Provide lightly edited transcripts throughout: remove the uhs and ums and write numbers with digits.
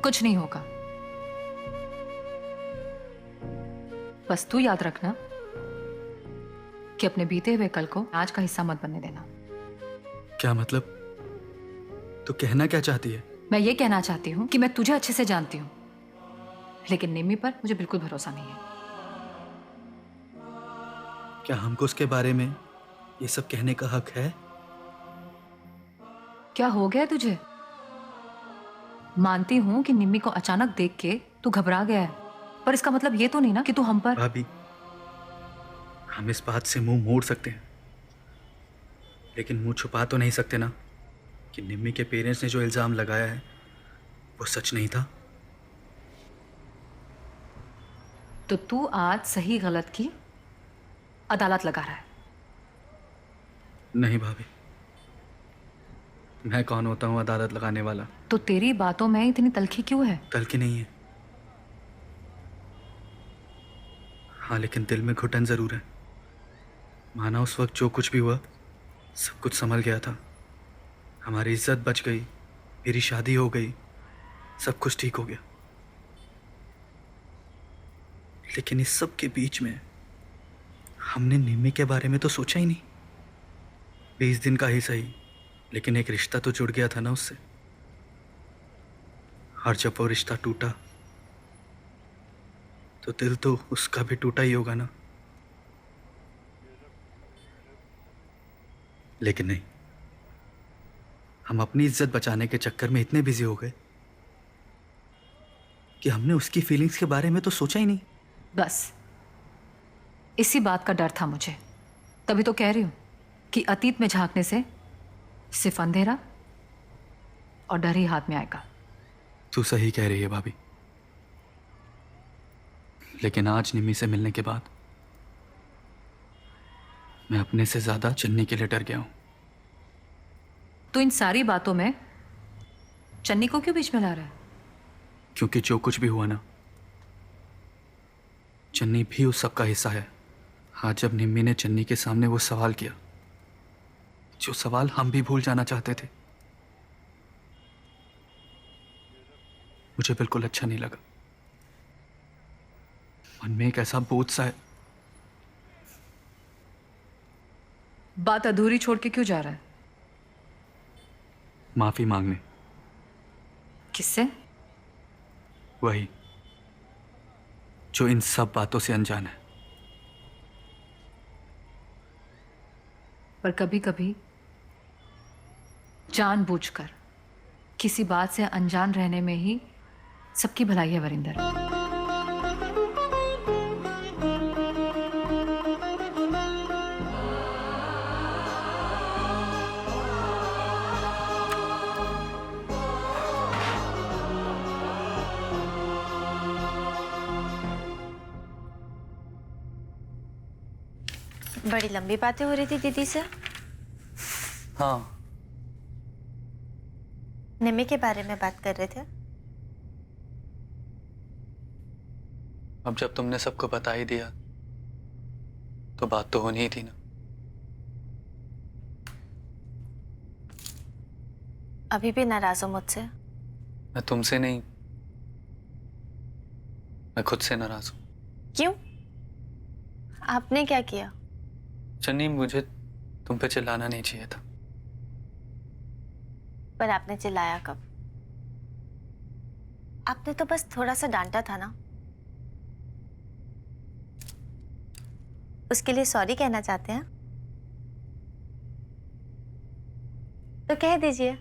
कुछ नहीं होगा। बस तू याद रखना कि अपने बीते हुए कल को आज का हिस्सा मत बनने देना। क्या मतलब? तू कहना क्या चाहती है? मैं ये कहना चाहती हूँ कि मैं तुझे अच्छे से जानती हूँ, लेकिन निम्मी पर मुझे बिल्कुल भरोसा नहीं है। क्या हमको उसके बारे में ये सब कहने का हक है? क्या हो गया तुझे? मानती हूँ कि निम्मी को अचानक देख के तू घबरा गया है, पर इसका मतलब ये तो नहीं ना कि तू हम पर। भाभी, हम इस बात से मुंह मोड़ सकते हैं, लेकिन मुंह छुपा तो नहीं सकते ना कि निम्मी के पेरेंट्स ने जो इल्जाम लगाया है वो सच नहीं था। तो तू आज सही गलत की अदालत लगा रहा है। नहीं भाभी, मैं कौन होता हूँ अदालत लगाने वाला? तो तेरी बातों में इतनी तलखी क्यों है? तल्खी नहीं है, हाँ, लेकिन दिल में घुटन जरूर है। माना उस वक्त जो कुछ भी हुआ सब कुछ संभल गया था, हमारी इज्जत बच गई, मेरी शादी हो गई, सब कुछ ठीक हो गया। लेकिन इस सब के बीच में हमने निम्मी के बारे में तो सोचा ही नहीं। 20 दिन का ही सही, लेकिन एक रिश्ता तो जुड़ गया था ना उससे। और जब वो रिश्ता टूटा तो दिल तो उसका भी टूटा ही होगा ना। लेकिन नहीं, हम अपनी इज्जत बचाने के चक्कर में इतने बिजी हो गए कि हमने उसकी फीलिंग्स के बारे में तो सोचा ही नहीं। बस इसी बात का डर था मुझे, तभी तो कह रही हूं कि अतीत में झांकने से सिर्फ अंधेरा और डर ही हाथ में आएगा। तू सही कह रही है भाभी, लेकिन आज निम्मी से मिलने के बाद मैं अपने से ज्यादा चन्नी के लिए डर गया हूं। तो इन सारी बातों में चन्नी को क्यों बीच में ला रहा है? क्योंकि जो कुछ भी हुआ ना, चन्नी भी उस सब का हिस्सा है। आज जब निम्मी ने चन्नी के सामने वो सवाल किया, जो सवाल हम भी भूल जाना चाहते थे, मुझे बिल्कुल अच्छा नहीं लगा। मन में एक ऐसा बोझ सा है। बात अधूरी छोड़ के क्यों जा रहा है? माफी मांगने। किससे? वही जो इन सब बातों से अनजान है। पर कभी कभी जानबूझकर किसी बात से अनजान रहने में ही सबकी भलाई है वरिंदर। बड़ी लंबी बातें हो रही थी दीदी से। हाँ, निम्मी के बारे में बात कर रहे थे। अब जब तुमने सबको बता ही दिया तो बात तो होनी ही थी ना। अभी भी नाराज हो मुझसे? मैं तुमसे नहीं, मैं खुद से नाराज हूं। क्यों? आपने क्या किया? चन्नी, मुझे तुम पे चिल्लाना नहीं चाहिए था। पर आपने चिल्लाया कब? आपने तो बस थोड़ा सा डांटा था ना। उसके लिए सॉरी कहना चाहते हैं तो कह दीजिए।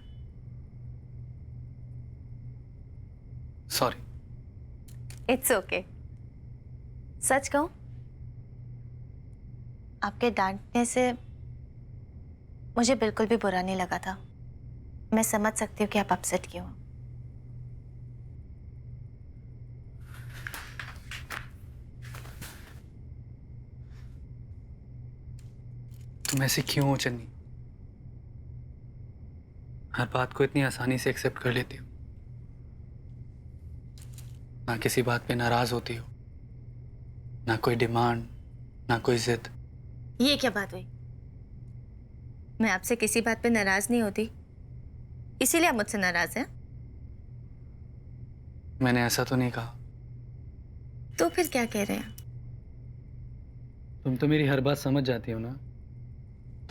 सॉरी। It's okay. सच कहूं, आपके डांटने से मुझे बिल्कुल भी बुरा नहीं लगा था। मैं समझ सकती हूँ कि आप अपसेट क्यों हो। तुम ऐसी क्यों हो चन्नी? हर बात को इतनी आसानी से एक्सेप्ट कर लेती हो, ना किसी बात पे नाराज होती हो, ना कोई डिमांड, ना कोई जिद। ये क्या बात हुई? मैं आपसे किसी बात पे नाराज नहीं होती, इसीलिए आप मुझसे नाराज हैं? मैंने ऐसा तो नहीं कहा। तो फिर क्या कह रहे हैं? तुम तो मेरी हर बात समझ जाती हो ना,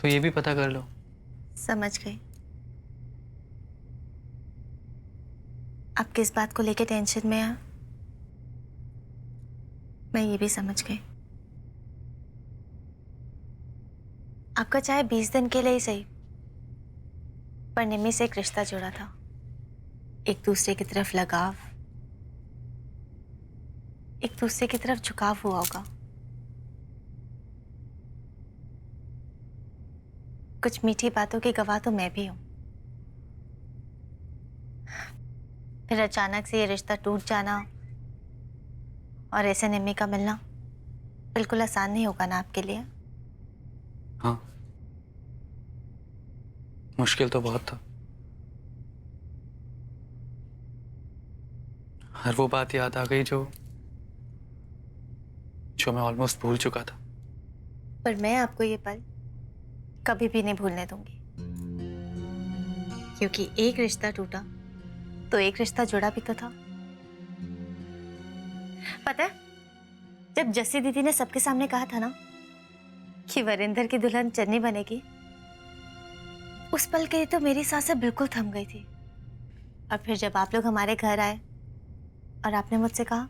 तो ये भी पता कर लो। समझ गई। आप किस बात को लेके टेंशन में हैं, मैं ये भी समझ गई। आपका चाहे 20 दिन के लिए ही सही, पर निम्मी से एक रिश्ता जुड़ा था, एक दूसरे की तरफ लगाव, एक दूसरे की तरफ झुकाव हुआ होगा। कुछ मीठी बातों की गवाह तो मैं भी हूं। फिर अचानक से ये रिश्ता टूट जाना और ऐसे निम्मी का मिलना बिल्कुल आसान नहीं होगा ना आपके लिए। हाँ, मुश्किल तो बहुत था। हर वो बात याद आ गई जो मैं ऑलमोस्ट भूल चुका था। पर मैं आपको ये पल कभी भी नहीं भूलने दूंगी, क्योंकि एक रिश्ता टूटा तो एक रिश्ता जुड़ा भी तो था। पता है, जब जस्सी दीदी ने सबके सामने कहा था ना कि वरिंदर की दुल्हन चन्नी बनेगी, उस पल के लिए तो मेरी सांसें बिल्कुल थम गई थी। और फिर जब आप लोग हमारे घर आए और आपने मुझसे कहा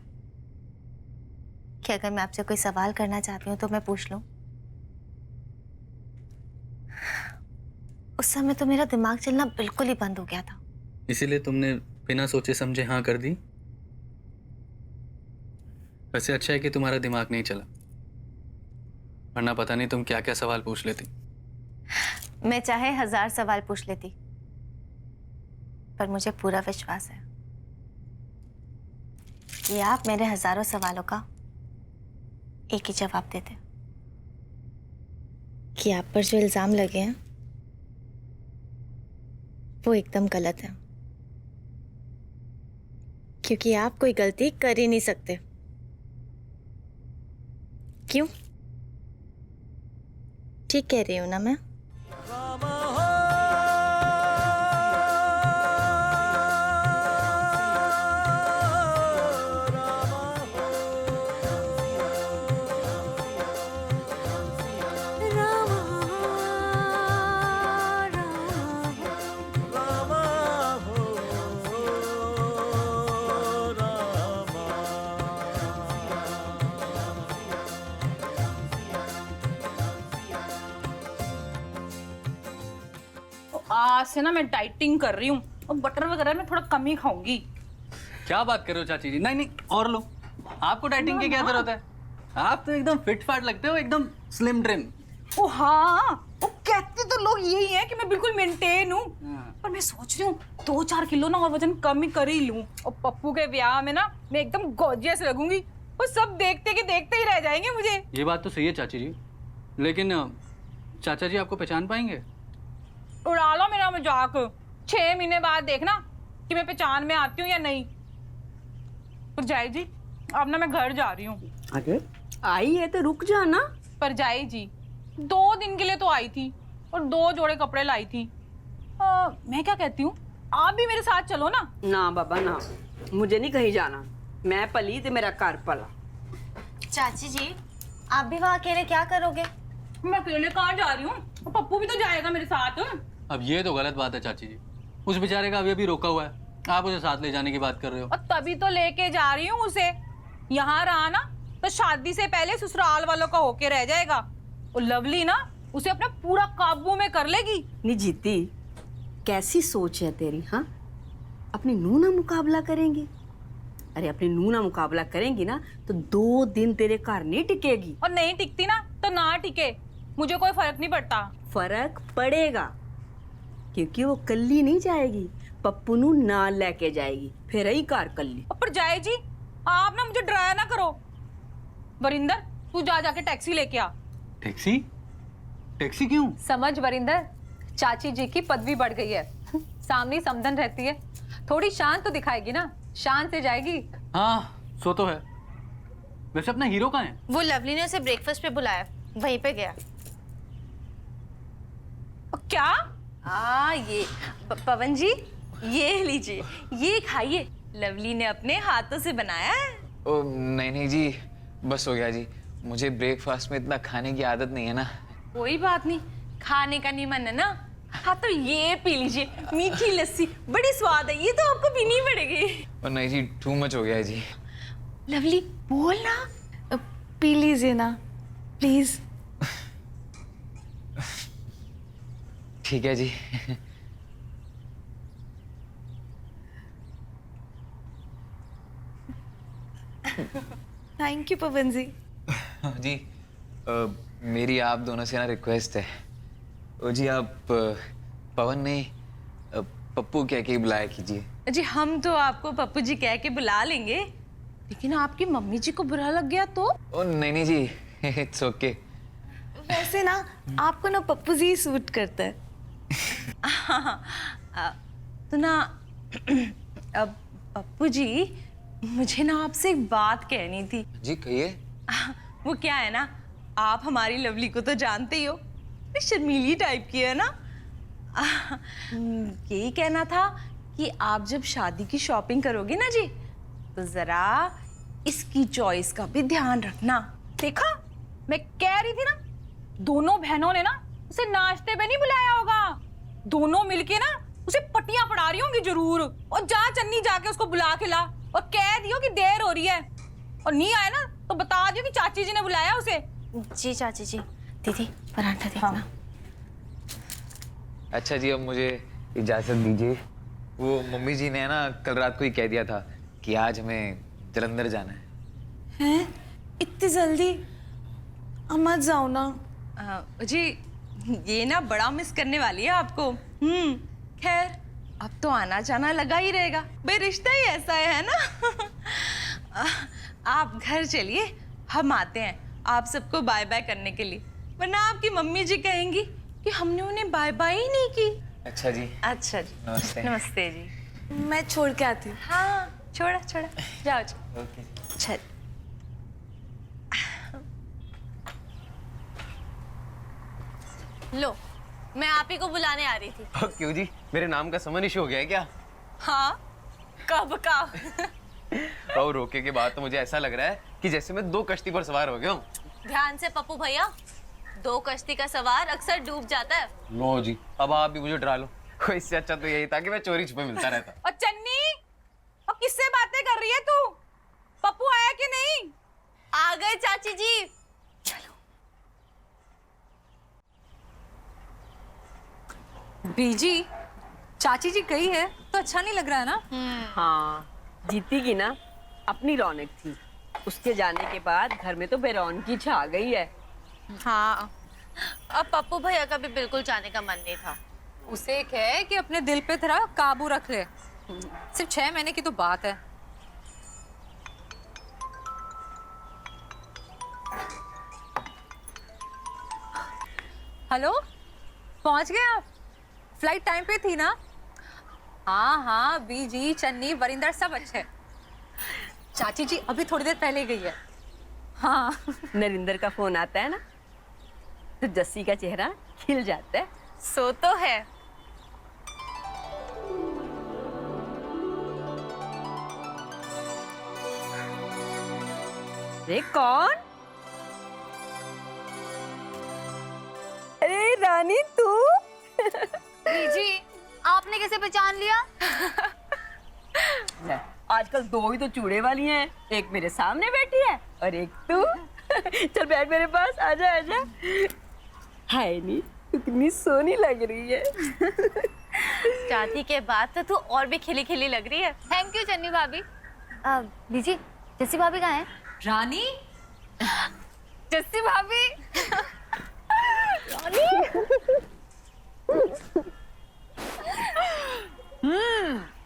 कि अगर मैं आपसे कोई सवाल करना चाहती हूँ तो मैं पूछ लूं, उस समय तो मेरा दिमाग चलना बिल्कुल ही बंद हो गया था। इसीलिए तुमने बिना सोचे समझे हाँ कर दी। वैसे अच्छा है कि तुम्हारा दिमाग नहीं चला, वरना पता नहीं तुम क्या क्या सवाल पूछ लेती। मैं चाहे 1000 सवाल पूछ लेती, पर मुझे पूरा विश्वास है कि आप मेरे हजारों सवालों का एक ही जवाब देते, कि आप पर जो इल्जाम लगे हैं वो एकदम गलत है, क्योंकि आप कोई गलती कर ही नहीं सकते। क्यों? ठीक कह रही हूं ना मैं? आज से ना मैं डाइटिंग कर रही हूँ और बटर वगैरह मैं थोड़ा कम ही खाऊंगी। क्या बात कर रहे हो चाची जी? नहीं नहीं, और लो। आपको डाइटिंग की क्या जरूरत है? आप तो एकदम फिट फाट लगते हो, एकदम स्लिम ट्रिम। ओ हाँ, वो कहते तो लोग यही है कि मैं बिल्कुल मेंटेन हूँ, पर मैं सोच रही हूँ 2-4 किलो ना और वजन कम ही कर ही लूँ। और पप्पू के ब्याह में ना मैं एकदम गॉर्जियस लगूंगी, वो सब देखते के देखते ही रह जाएंगे मुझे। ये बात तो सही है चाची जी, लेकिन चाचा जी आपको पहचान पाएंगे? उड़ा लो मेरा मजाक। 6 महीने बाद देखना कि मैं पहचान में आती हूँ या नहीं। पर जाई जी, अब ना मैं घर जा रही हूँ। अरे आई है तो रुक जाना। पर जाई जी 2 दिन के लिए तो आई थी और 2 जोड़े कपड़े लाई थी। मैं क्या कहती हूँ, आप भी मेरे साथ चलो ना। ना बाबा ना, मुझे नहीं कहीं जाना। मैं पली तो मेरा घर पला। चाची जी, आप भी वहाँ अकेले क्या करोगे? मैं अकेले कहाँ जा रही हूँ, पप्पू भी तो जाएगा मेरे साथ। अब ये तो गलत बात है चाची जी, उस बेचारे का अभी रोका हुआ है, आप उसे साथ ले जाने की बात कर रहे हो। और तभी तो लेके जा रही हूँ उसे। यहाँ रहा ना तो शादी से पहले ससुराल वालों का होके रह जाएगा। और लवली ना उसे अपना पूरा काबू में कर लेगी। नहीं जीती, कैसी सोच है तेरी? हाँ, अपनी नूह ना मुकाबला करेंगी? अरे अपनी नूह ना मुकाबला करेंगी ना तो 2 दिन तेरे घर नहीं टिकेगी। और नहीं टिकती ना तो ना टिके, मुझे कोई फर्क नहीं पड़ता। फर्क पड़ेगा, क्योंकि वो कल्ली नहीं जाएगी, पप्पू नू नाल लेके जाएगी, फिर ही घर कल्ली। पर जाए जी, आप ना मुझे डराया ना करो। वरिंदर, तू जा जाके टैक्सी लेके आ। टैक्सी? टैक्सी क्यों? समझ वरिंदर, चाची जी की पदवी बढ़ गई है, सामने समधन रहती है, थोड़ी शान तो दिखाएगी ना, शान से जाएगी। हाँ, सो तो है। वैसे अपना हीरो कहाँ है? वो लवली ने उसे ब्रेकफास्ट पे बुलाया, वहीं पे गया। क्या? ये पवन जी, ये लीजिए, ये खाइए, लवली ने अपने हाथों से बनाया है। ओ नहीं नहीं जी, बस हो गया जी। मुझे ब्रेकफास्ट में इतना खाने की आदत नहीं है ना। कोई बात नहीं, खाने का नहीं मन है ना? हाँ तो ये पी लीजिए, मीठी लस्सी बड़ी स्वाद है, ये तो आपको पीनी ही पड़ेगी। और नहीं जी, टू मच हो गया है जी। लवली बोल ना। पी लीजिए ना प्लीज। ठीक है जी। थैंक यू पवन जी। जी मेरी आप दोनों से ना रिक्वेस्ट है। ओ जी आप पवन नहीं पप्पू कह के ही बुलाया कीजिए। जी हम तो आपको पप्पू जी कह के बुला लेंगे, लेकिन आपकी मम्मी जी को बुरा लग गया तो? ओ नहीं नहीं जी, इट्स ओके। वैसे ना आपको ना पप्पू जी सूट करता है। तो ना अब पप्पू जी, मुझे ना आपसे एक बात कहनी थी। जी कहिए। वो क्या है ना, आप हमारी लवली को तो जानते ही हो, शर्मीली टाइप की है ना। यही कहना था कि आप जब शादी की शॉपिंग करोगे ना जी, तो जरा इसकी चॉइस का भी ध्यान रखना। देखा, मैं कह रही थी ना, दोनों बहनों ने ना उसे नाश्ते पे नहीं बुलाया होगा, दोनों मिलके ना उसे पटियां पड़ा रही होंगी जरूर। और जा चन्नी जाके उसको बुला के ला और कह दियो कि देर हो रही है, और नहीं आया ना तो बता दियो कि चाची जी ने बुलाया उसे। जी चाची जी। दीदी पराठा देखना। हाँ। अच्छा जी, अब मुझे इजाजत दीजिए। वो मम्मी जी ने ना कल रात को ही कह दिया था कि आज हमें जलंधर जाना है। हैं? इतनी जल्दी? अब मत जाओ ना। जी ये ना बड़ा मिस करने वाली है आपको। खैर अब तो आना जाना लगा ही रहेगा, भाई रिश्ता ही ऐसा है ना। आप घर चलिए, हम आते हैं आप सबको बाय बाय करने के लिए, वरना आपकी मम्मी जी कहेंगी कि हमने उन्हें बाय बाय ही नहीं की। अच्छा जी। अच्छा जी। नमस्ते। नमस्ते जी। मैं छोड़ के आती हूँ। हाँ छोड़ा छोड़ा, जाओ जाओ। ओके। चल। लो, मैं आप ही को बुलाने आ रही थी। क्यों जी, मेरे नाम का समन इशू हो गया है क्या? हाँ कब का? और रोके के बाद तो मुझे ऐसा लग रहा है कि जैसे मैं 2 कश्ती पर सवार हो गया हूँ। ध्यान से पप्पू भैया, 2 कश्ती का सवार अक्सर डूब जाता है। नो जी, अब आप भी मुझे डरा लो। इससे अच्छा तो यही था कि मैं चोरी छुपे मिलता रहता। और चन्नी, अब किससे बातें कर रही है तू? पप्पू आया कि नहीं? आ गए चाची जी। बीजी, चाची जी गई है तो अच्छा नहीं लग रहा है ना? हाँ, जीती की ना अपनी रौनक थी, उसके जाने के बाद घर में तो बेरौनकी छा गई है। हाँ, अब पप्पू भैया का भी बिल्कुल जाने का मन नहीं था। उसे कहे कि अपने दिल पे थोड़ा काबू रख ले, सिर्फ 6 महीने की तो बात है। हेलो, पहुंच गए आप? फ्लाइट टाइम पे थी ना? हाँ हाँ, बीजी, चन्नी, वरिंदर सब अच्छे। चाची जी अभी थोड़ी देर पहले गई है। हाँ। नरिंदर का फोन आता है ना तो जस्सी का चेहरा खिल जाता है। सो तो है। अरे कौन? अरे रानी तू? जी आपने कैसे पहचान लिया? आजकल 2 ही तो चूड़े वाली हैं, एक मेरे सामने बैठी है और एक तू। चल बैठ मेरे पास, आजा आजा। हाय नी, तू कितनी सोनी लग रही है। शादी के बाद तो तू और भी खिली खिली लग रही है। थैंक यू चन्नी भाभी। बीजी, जस्सी भाभी कहाँ है? रानी, जस्सी भाभी।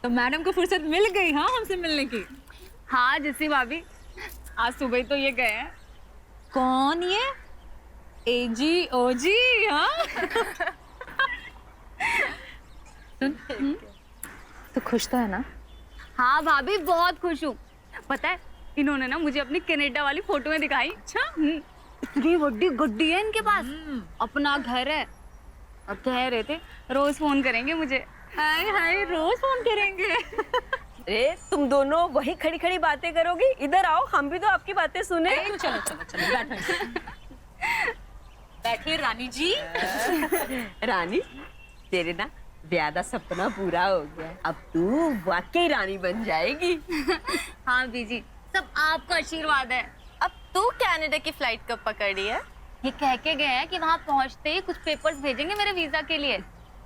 तो मैडम को फुर्सत मिल गई हाँ हमसे मिलने की। हाँ जस्सी भाभी, आज सुबह ही तो ये गए हैं। कौन ये? एजी ओजी? हाँ। तो खुश तो है ना? हाँ भाभी बहुत खुश हूँ। पता है इन्होंने ना मुझे अपनी कनाडा वाली फोटो में दिखाई। अच्छा, इतनी बड़ी गड्डी है इनके पास, अपना घर है, और कह रहे थे रोज फोन करेंगे मुझे। हाय हाय, रोज फोन करेंगे। अरे तुम दोनों वही खड़ी खड़ी बातें करोगी, इधर आओ, हम भी तो आपकी बातें सुने। चलो चलो चलो बैठो। बैठिए रानी जी। रानी, तेरे ना ब्याह दा सपना पूरा हो गया, अब तू वाकई रानी बन जाएगी। हाँ बीजी, सब आपका आशीर्वाद है। अब तू कनाडा की फ्लाइट कब पकड़ी है? ये कह के गए हैं कि वहाँ पहुँचते ही कुछ पेपर्स भेजेंगे मेरे वीजा के लिए।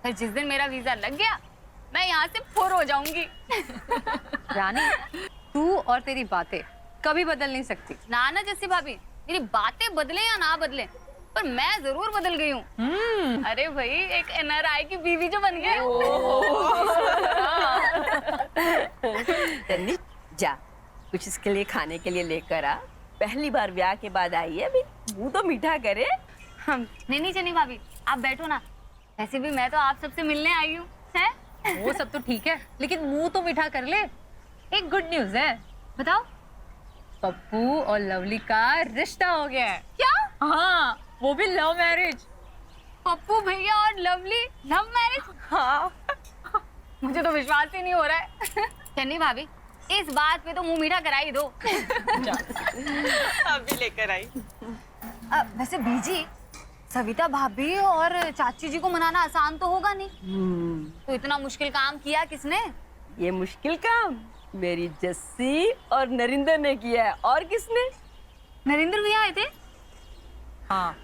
पर जिस दिन मेरा वीजा लग गया, मैं यहाँ से फुर हो जाऊंगी। रानी, तू और तेरी बातें कभी बदल नहीं सकती। ना ना जैसी भाभी, मेरी बातें बदले या ना बदले, पर मैं जरूर बदल गई हूँ। अरे भाई, एक NRI की बीवी जो बन गई। तन्नी, जा कुछ इसके लिए खाने के लिए लेकर आ, पहली बार ब्याह के बाद आई है, अभी मुंह तो मीठा करे। नहीं नहीं चनी भाभी, आप बैठो ना, वैसे भी मैं तो आप सबसे मिलने आई हूँ। हैं? वो सब तो ठीक है, लेकिन मुंह तो मीठा कर ले। एक गुड न्यूज है, बताओ। पप्पू और लवली का रिश्ता हो गया है। क्या? हाँ, वो भी लव मैरिज। पप्पू भैया और लवली लव मैरिज? हाँ। मुझे तो विश्वास ही नहीं हो रहा है। चन्नी भाभी, इस बात पे तो मुंह मीठा करा ही दो। अभी लेकर आई। वैसे बीजी, सविता भाभी और चाची जी को मनाना आसान तो होगा नहीं। तो इतना मुश्किल काम किया किसने? ये मुश्किल काम मेरी जस्सी और नरिंदर ने किया है, और किसने? नरेंद्र भैया आए थे? हाँ,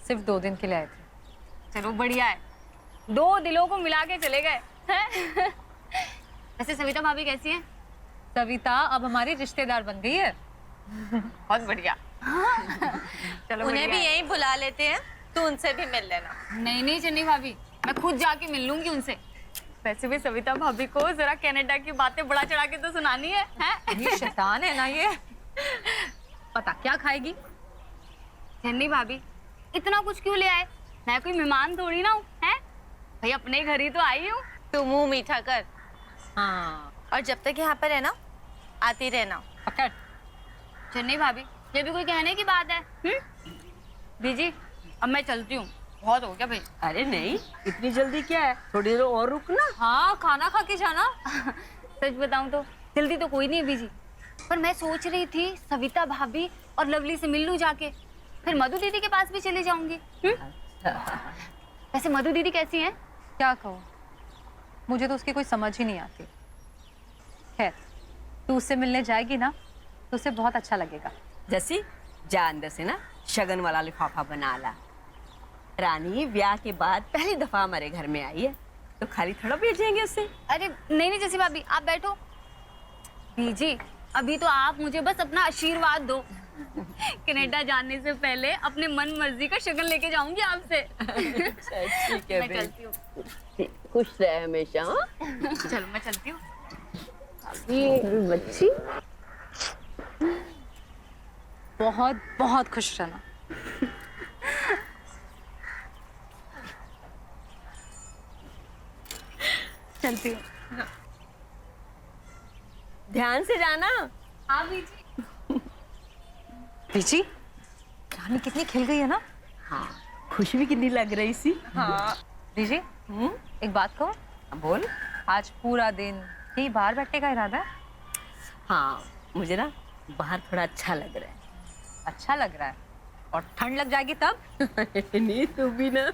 सिर्फ 2 दिन के लिए आए थे। चलो बढ़िया है, 2 दिलों को मिला के चले गए। हैं? वैसे सविता भाभी कैसी हैं? सविता अब हमारी रिश्तेदार बन गई है। बहुत बढ़िया। चलो उन्हें भी बढ़िया है। यहीं बुला लेते हैं, तो उनसे भी मिल लेना। नहीं नहीं चन्नी भाभी, मैं खुद जाके मिल लूंगी उनसे। वैसे भी सविता भाभी को जरा कनाडा की बातें बड़ा चढ़ा के तो सुनानी है, हैं? ये शैतान है ना ये। पता क्या खाएगी? चन्नी भाभी, इतना कुछ क्यों ले आए? मैं कोई मेहमान थोड़ी ना हूँ, हैं? भाई अपने घर ही तो आई हूँ। तू मुंह मीठा कर, हाँ, और जब तक यहाँ पर है ना, आती रहना। पकड़। चन्नी भाभी, ये भी कोई कहने की बात है? बीजी, अब मैं चलती हूँ, बहुत हो गया भाई। अरे नहीं, इतनी जल्दी क्या है, थोड़ी देर और रुकना। हाँ, खाना खा के जाना। सच बताऊं तो जल्दी तो कोई नहीं है बीजी, पर मैं सोच रही थी सविता भाभी और लवली से मिल लूं जाके, फिर मधु दीदी के पास भी चली जाऊंगी। वैसे मधु दीदी कैसी हैं? क्या कहूँ, मुझे तो उसकी कोई समझ ही नहीं आती। खैर, तू उससे मिलने जाएगी ना, तो उसे बहुत अच्छा लगेगा। जैसी, जा अंदर से ना शगन वाला लिफाफा बना ला। रानी ब्याह के बाद पहली दफा हमारे घर में आई है, तो खाली थोड़ा भेजेंगे उससे। अरे नहीं नहीं जैसी भाभी, आप बैठो। बीजी, अभी तो आप मुझे बस अपना आशीर्वाद दो। कनाडा जाने से पहले अपने मन मर्जी का शगन लेके जाऊंगी आपसे। ठीक है, मैं चलती हूँ। खुश रहे हमेशा। हाँ? चलो मैं चलती हूँ। बच्ची बहुत बहुत खुश रहना। चलती हूँ। ध्यान से जाना। हाँ बीजी। बीजी, रानी कितनी खिल गई है ना। हाँ, खुशी भी कितनी लग रही सी। हाँ। बीजी, एक बात कहूँ? बोल। आज पूरा दिन यही बाहर बैठने का इरादा है? हाँ, मुझे ना बाहर थोड़ा अच्छा लग रहा है। अच्छा लग रहा है, और ठंड लग जाएगी तब? नहीं, तू भी ना।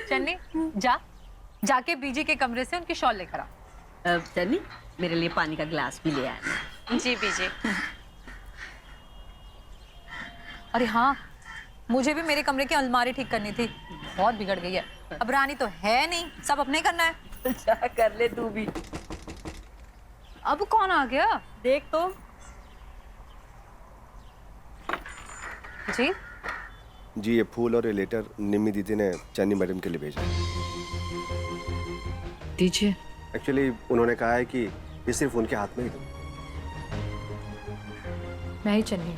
चन्नी, जाके बीजी के कमरे से उनकी शॉल लेकर आ। चन्नी, मेरे लिए पानी का गिलास भी ले आना। जी बीजी। अरे हाँ, मुझे भी मेरे कमरे की अलमारी ठीक करनी थी, बहुत बिगड़ गई है। अब रानी तो है नहीं, सब अपने करना है। क्या कर ले तू भी। अब कौन आ गया? देख तो। जी जी, ये फूल और ये लेटर निम्मी दीदी ने चन्नी मैडम के लिए भेजा। दीजिए। एक्चुअली उन्होंने कहा है कि ये सिर्फ उनके हाथ में ही दो। मैं ही चन्नी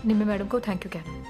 निम्मी मैडम को थैंक यू कहना।